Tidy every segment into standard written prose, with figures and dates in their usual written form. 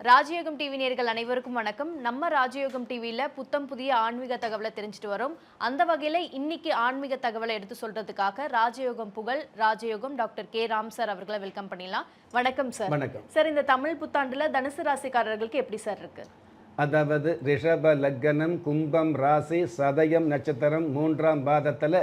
ராஜயோகம் டிவி நேயர்கள் அனைவருக்கும் வணக்கம். நம்ம ராஜயோகம் டிவியில் புத்தம் புதிய ஆன்மீக தகவலை தெரிஞ்சுட்டு வரோம். அந்த வகையில் இன்னைக்கு ஆன்மீக தகவலை எடுத்து சொல்றதுக்காக ராஜயோகம் புகழ் ராஜயோகம் டாக்டர் கே ராம் சார் அவர்களை வெல்கம் பண்ணிடலாம். வணக்கம் சார். வணக்கம் சார். இந்த தமிழ் புத்தாண்டுல தனுசு ராசிக்காரர்களுக்கு எப்படி சார் இருக்கு? அதாவது ரிஷப லக்னம், கும்பம் ராசி, சதயம் நட்சத்திரம் 3ஆம் பாதத்தில்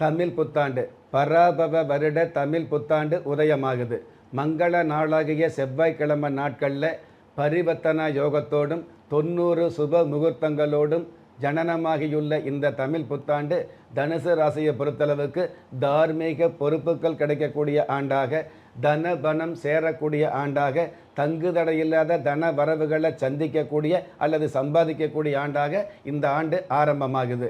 தமிழ் புத்தாண்டு பராபவ வருட தமிழ் புத்தாண்டு உதயமாகுது. மங்கள நாளாகிய செவ்வாய்க்கிழமை நாட்களில் பரிவர்த்தனா யோகத்தோடும் 90 சுப முகூர்த்தங்களோடும் ஜனனமாகியுள்ள இந்த தமிழ் புத்தாண்டு தனுசு ராசியை பொறுத்தளவுக்கு தார்மீக பொறுப்புகள் கிடைக்கக்கூடிய ஆண்டாக, தன பணம் சேரக்கூடிய ஆண்டாக, தங்குதடையில்லாத தன வரவுகளை சந்திக்கக்கூடிய அல்லது சம்பாதிக்கக்கூடிய ஆண்டாக இந்த ஆண்டு ஆரம்பமாகுது.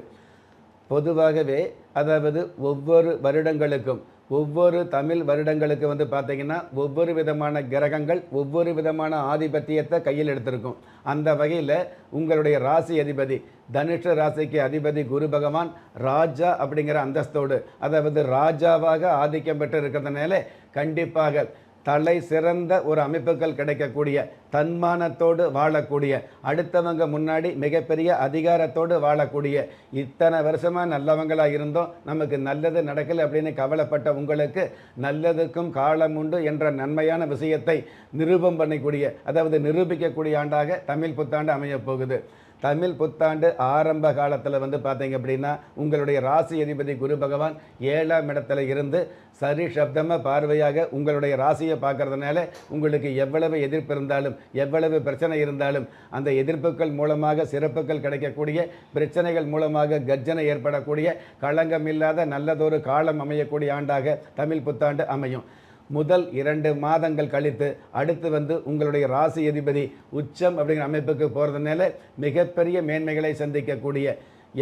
பொதுவாகவே அதாவது ஒவ்வொரு வருடங்களுக்கும் ஒவ்வொரு தமிழ் வருடங்களுக்கு பார்த்திங்கன்னா ஒவ்வொரு விதமான கிரகங்கள் ஒவ்வொரு விதமான ஆதிபத்தியத்தை கையில் எடுத்திருக்கும். அந்த வகையில் உங்களுடைய ராசி அதிபதி தனுஷ ராசிக்கு அதிபதி குரு பகவான் ராஜா அப்படிங்கிற அந்தஸ்தோடு, அதாவது ராஜாவாக ஆதிக்கம் பெற்று இருக்கிறதுனால கண்டிப்பாக தலை சிறந்த ஒரு அமைப்புகள் கிடைக்கக்கூடிய, தன்மானத்தோடு வாழக்கூடிய, அடுத்தவங்க முன்னாடி மிகப்பெரிய அதிகாரத்தோடு வாழக்கூடிய, இத்தனை வருஷமாக நல்லவங்களாக இருந்தோம் நமக்கு நல்லது நடக்கலை அப்படின்னு கவலைப்பட்ட உங்களுக்கு நல்லதுக்கும் காலம் உண்டு என்ற நன்மையான விஷயத்தை நிரூபம் பண்ணக்கூடிய, அதாவது நிரூபிக்கக்கூடிய ஆண்டாக தமிழ் புத்தாண்டு அமையப் போகுது. தமிழ் புத்தாண்டு ஆரம்ப காலத்தில் பார்த்தீங்க அப்படின்னா உங்களுடைய ராசி அதிபதி குரு பகவான் 7ஆம் இடத்துல இருந்து சரி சப்தமாக பார்வையாக உங்களுடைய ராசியை பார்க்கறதுனால உங்களுக்கு எவ்வளவு எதிர்ப்பு இருந்தாலும் எவ்வளவு பிரச்சனை இருந்தாலும் அந்த எதிர்ப்புகள் மூலமாக சிறப்புகள் கிடைக்கக்கூடிய, பிரச்சனைகள் மூலமாக கர்ஜனை ஏற்படக்கூடிய, களங்கம் இல்லாத நல்லதொரு காலம் அமையக்கூடிய ஆண்டாக தமிழ் புத்தாண்டு அமையும். முதல் 2 மாதங்கள் கழித்து அடுத்து உங்களுடைய ராசி அதிபதி உச்சம் அப்படிங்கிற அமைப்புக்கு போகிறதுனால மிகப்பெரிய மேன்மைகளை சந்திக்கக்கூடிய,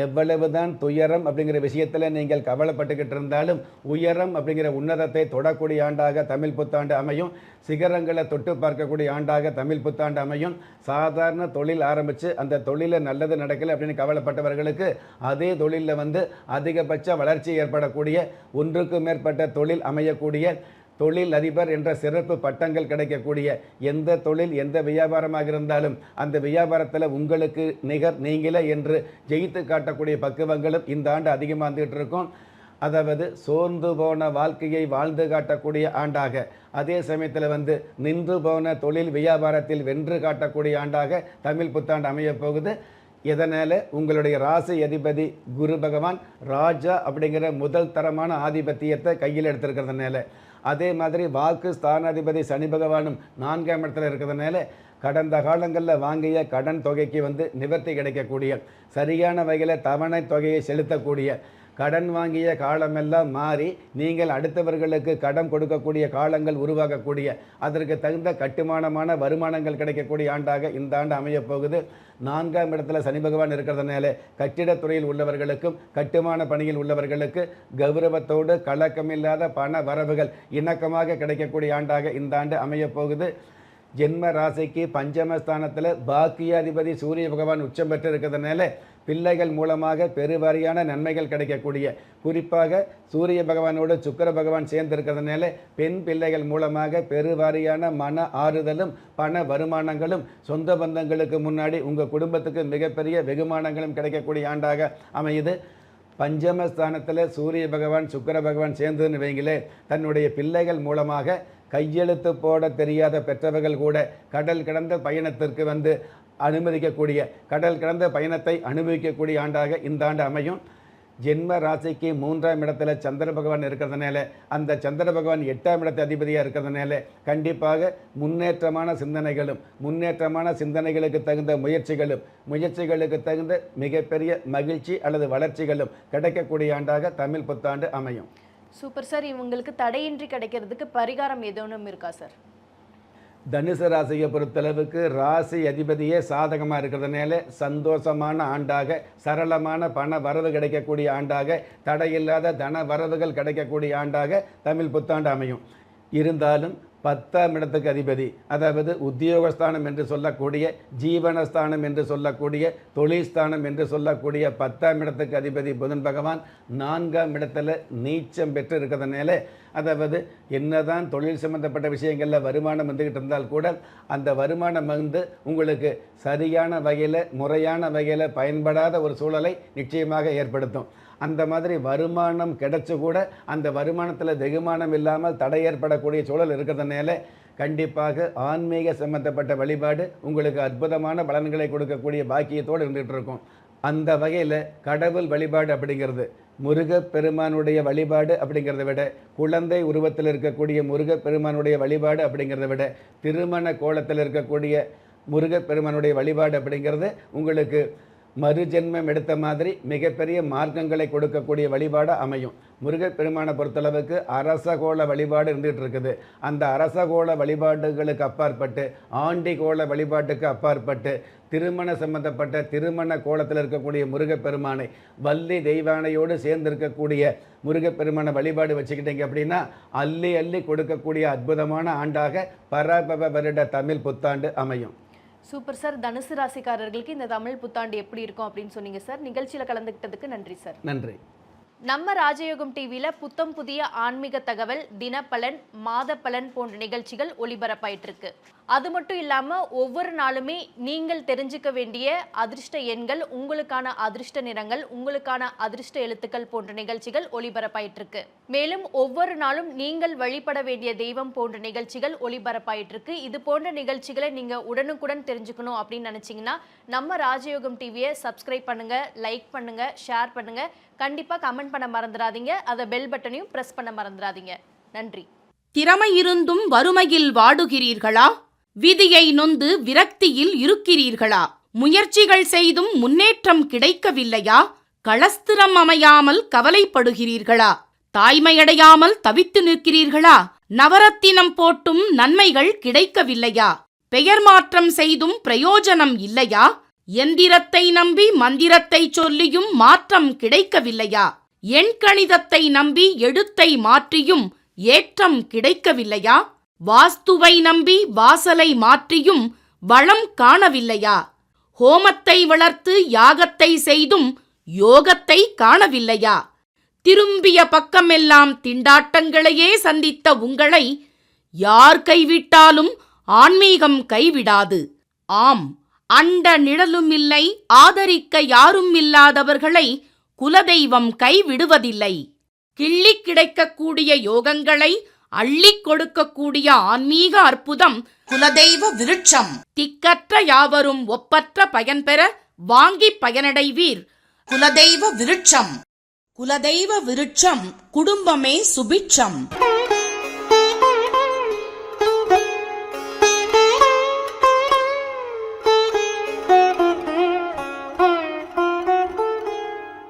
எவ்வளவுதான் துயரம் அப்படிங்கிற விஷயத்தில் நீங்கள் கவலைப்பட்டுக்கிட்டு இருந்தாலும் உயரம் அப்படிங்கிற உன்னதத்தை தொடக்கூடிய ஆண்டாக தமிழ் புத்தாண்டு அமையும். சிகரங்களை தொட்டு பார்க்கக்கூடிய ஆண்டாக தமிழ் புத்தாண்டு அமையும். சாதாரண தொழில் ஆரம்பித்து அந்த தொழிலில் நல்லது நடக்கலை அப்படின்னு கவலைப்பட்டவர்களுக்கு அதே தொழிலில் அதிகபட்ச வளர்ச்சி ஏற்படக்கூடிய, ஒன்றுக்கு மேற்பட்ட தொழில் அமையக்கூடிய, தொழில் அதிபர் என்ற சிறப்பு பட்டங்கள் கிடைக்கக்கூடிய, எந்த தொழில் எந்த வியாபாரமாக இருந்தாலும் அந்த வியாபாரத்தில் உங்களுக்கு நிகர் நீங்களே என்று ஜெயித்து காட்டக்கூடிய பக்குவங்களும் இந்த ஆண்டு அதிகமாக வந்துகிட்டு இருக்கும். அதாவது சோர்ந்து போன வாழ்க்கையை வாழ்ந்து காட்டக்கூடிய ஆண்டாக, அதே சமயத்தில் நின்று போன தொழில் வியாபாரத்தில் வென்று காட்டக்கூடிய ஆண்டாக தமிழ் புத்தாண்டு அமையப் போகுது. இதனால் உங்களுடைய ராசி அதிபதி குரு பகவான் ராஜா அப்படிங்கிற முதல் தரமான ஆதிபத்தியத்தை கையில் எடுத்திருக்கிறதுனால, அதே மாதிரி வாக்கு ஸ்தானாதிபதி சனி பகவானும் 4ஆம் இடத்துல இருக்கிறதுனால கடந்த காலங்களில் வாங்கிய கடன் தொகைக்கு நிவர்த்தி கிடைக்கக்கூடிய, சரியான வகையில் தவணை தொகையை செலுத்தக்கூடிய, கடன் வாங்கிய காலமெல்லாம் மாறி நீங்கள் அடுத்தவர்களுக்கு கடன் கொடுக்கக்கூடிய காலங்கள் உருவாகக்கூடிய, அதற்கு தகுந்த கட்டுமானமான வருமானங்கள் கிடைக்கக்கூடிய ஆண்டாக இந்த ஆண்டு அமையப் போகுது. 4ஆம் இடத்துல சனி பகவான் இருக்கிறதுனால கட்டிடத்துறையில் உள்ளவர்களுக்கும் கட்டுமான பணியில் உள்ளவர்களுக்கு கௌரவத்தோடு கலக்கமில்லாத பண வரவுகள் இணக்கமாக கிடைக்கக்கூடிய ஆண்டாக இந்த ஆண்டு அமையப் போகுது. ஜென்ம ராசிக்கு பஞ்சமஸ்தானத்தில் பாக்கியாதிபதி சூரிய பகவான் உச்சம் பெற்று இருக்கிறதுனால பிள்ளைகள் மூலமாக பெருவாரியான நன்மைகள் கிடைக்கக்கூடிய, குறிப்பாக சூரிய பகவானோடு சுக்கிர பகவான் சேர்ந்திருக்கிறதுனால பெண் பிள்ளைகள் மூலமாக பெருவாரியான மன ஆறுதலும் பண வருமானங்களும், சொந்த பந்தங்களுக்கு முன்னாடி உங்கள் குடும்பத்துக்கு மிகப்பெரிய வெகுமானங்களும் கிடைக்கக்கூடிய ஆண்டாக அமையுது. பஞ்சமஸ்தானத்தில் சூரிய பகவான் சுக்கிர பகவான் சேர்ந்ததுன்னு வைங்களே, தன்னுடைய பிள்ளைகள் மூலமாக கையெழுத்து போட தெரியாத பெற்றவர்கள் கூட கடல் கடந்த பயணத்திற்கு அனுமதிக்கக்கூடிய, கடல் கடந்த பயணத்தை அனுபவிக்கக்கூடிய ஆண்டாக இந்த ஆண்டு அமையும். ஜென்ம ராசிக்கு 3ஆம் இடத்துல சந்திர பகவான் இருக்கிறதுனால, அந்த சந்திர பகவான் 8ஆம் இடத்து அதிபதியாக இருக்கிறதுனால கண்டிப்பாக முன்னேற்றமான சிந்தனைகளும், முன்னேற்றமான சிந்தனைகளுக்கு தகுந்த முயற்சிகளுக்கு தகுந்த மிகப்பெரிய மகிழ்ச்சி அல்லது வளர்ச்சிகளும் கிடைக்கக்கூடிய ஆண்டாக தமிழ் புத்தாண்டு அமையும். Super sir. இவங்களுக்கு தடையின்றி கிடைக்கிறதுக்கு பரிகாரம் ஏதோனும் இருக்கா சார்? தனுசு ராசியை பொறுத்தளவுக்கு ராசி அதிபதியே சாதகமாக இருக்கிறதுனால சந்தோஷமான ஆண்டாக, சரளமான பண வரவு கிடைக்கக்கூடிய ஆண்டாக, தடையில்லாத தன வரவுகள் கிடைக்கக்கூடிய ஆண்டாக தமிழ் புத்தாண்டு அமையும். இருந்தாலும் 10ஆம் இடத்துக்கு அதிபதி, அதாவது உத்தியோகஸ்தானம் என்று சொல்லக்கூடிய, ஜீவனஸ்தானம் என்று சொல்லக்கூடிய, தொழில் ஸ்தானம் என்று சொல்லக்கூடிய 10ஆம் இடத்துக்கு அதிபதி புதன் பகவான் 4ஆம் இடத்துல நீச்சம் பெற்று இருக்கிறதுனால, அதாவது என்னதான் தொழில் சம்பந்தப்பட்ட விஷயங்களில் வருமானம் வந்துக்கிட்டு இருந்தால் கூட அந்த வருமானம் வந்து உங்களுக்கு சரியான வகையில் முறையான வகையில் பயன்படாத ஒரு சூழலை நிச்சயமாக ஏற்படுத்தும். அந்த மாதிரி வருமானம் கிடைச்ச கூட அந்த வருமானத்தில் வெகுமானம் இல்லாமல் தடை ஏற்படக்கூடிய சூழல் இருக்கிறதுனால கண்டிப்பாக ஆன்மீக சம்பந்தப்பட்ட வழிபாடு உங்களுக்கு அற்புதமான பலன்களை கொடுக்கக்கூடிய பாக்கியத்தோடு இருந்துகிட்டு இருக்கும். அந்த வகையில் கடவுள் வழிபாடு அப்படிங்கிறது முருகப்பெருமானுடைய வழிபாடு அப்படிங்கிறத விட, குழந்தை உருவத்தில் இருக்கக்கூடிய முருகப்பெருமானுடைய வழிபாடு அப்படிங்கிறத விட, திருமண கோலத்தில் இருக்கக்கூடிய முருகப்பெருமானுடைய வழிபாடு அப்படிங்கிறது உங்களுக்கு மறுஜென்மம் எடுத்த மாதிரி மிகப்பெரிய மார்க்கங்களை கொடுக்கக்கூடிய வழிபாடாக அமையும். முருகப்பெருமானை பொறுத்தளவுக்கு அரசகோள வழிபாடு இருந்துகிட்டு இருக்குது. அந்த அரசகோள வழிபாடுகளுக்கு அப்பாற்பட்டு, ஆண்டி கோள வழிபாட்டுக்கு அப்பாற்பட்டு, திருமண சம்பந்தப்பட்ட திருமண கோலத்தில் இருக்கக்கூடிய முருகப்பெருமானை வள்ளி தெய்வானையோடு சேர்ந்திருக்கக்கூடிய முருகப்பெருமானை வழிபாடு வச்சுக்கிட்டீங்க அப்படின்னா அள்ளி அள்ளி கொடுக்கக்கூடிய அற்புதமான ஆண்டாக பராபவ வருட தமிழ் புத்தாண்டு அமையும். Super sir. தனுசு ராசிக்காரர்களுக்கு இந்த தமிழ் புத்தாண்டு எப்படி இருக்கும் அப்படின்னு சொன்னீங்க சார். நிகழ்ச்சியில் கலந்துக்கிட்டதுக்கு நன்றி சார். நன்றி. நம்ம ராஜயோகம் டிவியில் புத்தம் புதிய ஆன்மீக தகவல், தினப்பலன், மாத பலன் போன்ற நிகழ்ச்சிகள் ஒளிபரப்பாயிட்டு இருக்கு. அது மட்டும் இல்லாமல் ஒவ்வொரு நாளுமே நீங்கள் தெரிஞ்சுக்க வேண்டிய அதிர்ஷ்ட எண்கள், உங்களுக்கான அதிர்ஷ்ட நிறங்கள், உங்களுக்கான அதிர்ஷ்ட எழுத்துக்கள் போன்ற நிகழ்ச்சிகள் ஒளிபரப்பாயிட்டு இருக்கு. மேலும் ஒவ்வொரு நாளும் நீங்கள் வழிபட வேண்டிய தெய்வம் போன்ற நிகழ்ச்சிகள் ஒளிபரப்பாயிட்டு இருக்கு. இது போன்ற நிகழ்ச்சிகளை நீங்க உடனுக்குடன் தெரிஞ்சுக்கணும் அப்படின்னு நினைச்சீங்கன்னா நம்ம ராஜயோகம் டிவியை சப்ஸ்கிரைப் பண்ணுங்க, லைக் பண்ணுங்க, ஷேர் பண்ணுங்க. கண்டிப்பா கமெண்ட் பண்ண மறந்துடாதீங்க. அதை பெல் பட்டனையும் பிரஸ் பண்ண மறந்துடாதீங்க. நன்றி. திறமை இருந்தும் வறுமையில் வாடுகிறீர்களா? விதியை நொந்து விரக்தியில் இருக்கிறீர்களா? முயற்சிகள் செய்தும் முன்னேற்றம் கிடைக்கவில்லையா? களஸ்திரம் அமையாமல் கவலைப்படுகிறீர்களா? தாய்மையடையாமல் தவித்து நிற்கிறீர்களா? நவரத்தினம் போட்டும் நன்மைகள் கிடைக்கவில்லையா? பெயர் மாற்றம் செய்தும் பிரயோஜனம் இல்லையா? எந்திரத்தை நம்பி மந்திரத்தை சொல்லியும் மாற்றம் கிடைக்கவில்லையா? எண்கணிதத்தை நம்பி எழுத்தை மாற்றியும் ஏற்றம் கிடைக்கவில்லையா? வாஸ்துவை நம்பி வாசலை மாற்றியும் வளம் காணவில்லையா? ஹோமத்தை வளர்த்து யாகத்தை செய்தும் யோகத்தை காணவில்லையா? திரும்பிய பக்கமெல்லாம் திண்டாட்டங்களையே சந்தித்த உங்களை யார் கைவிட்டாலும் ஆன்மீகம் கைவிடாது. ஆம், அண்ட நிழலும் இல்லை, ஆதரிக்க யாரும் இல்லாதவர்களை குலதெய்வம் கைவிடுவதில்லை. கிள்ளிக் கிடைக்கக்கூடிய யோகங்களை அள்ளிக் கொடுக்கக்கூடிய ஆன்மீக அற்புதம் குலதெய்வ விருட்சம். திக்கற்ற யாவரும் ஒப்பற்ற பயன்பெற வாங்கி பயனடைவீர். குலதெய்வ விருட்சம். குலதெய்வ விருட்சம் குடும்பமே சுபிட்சம்.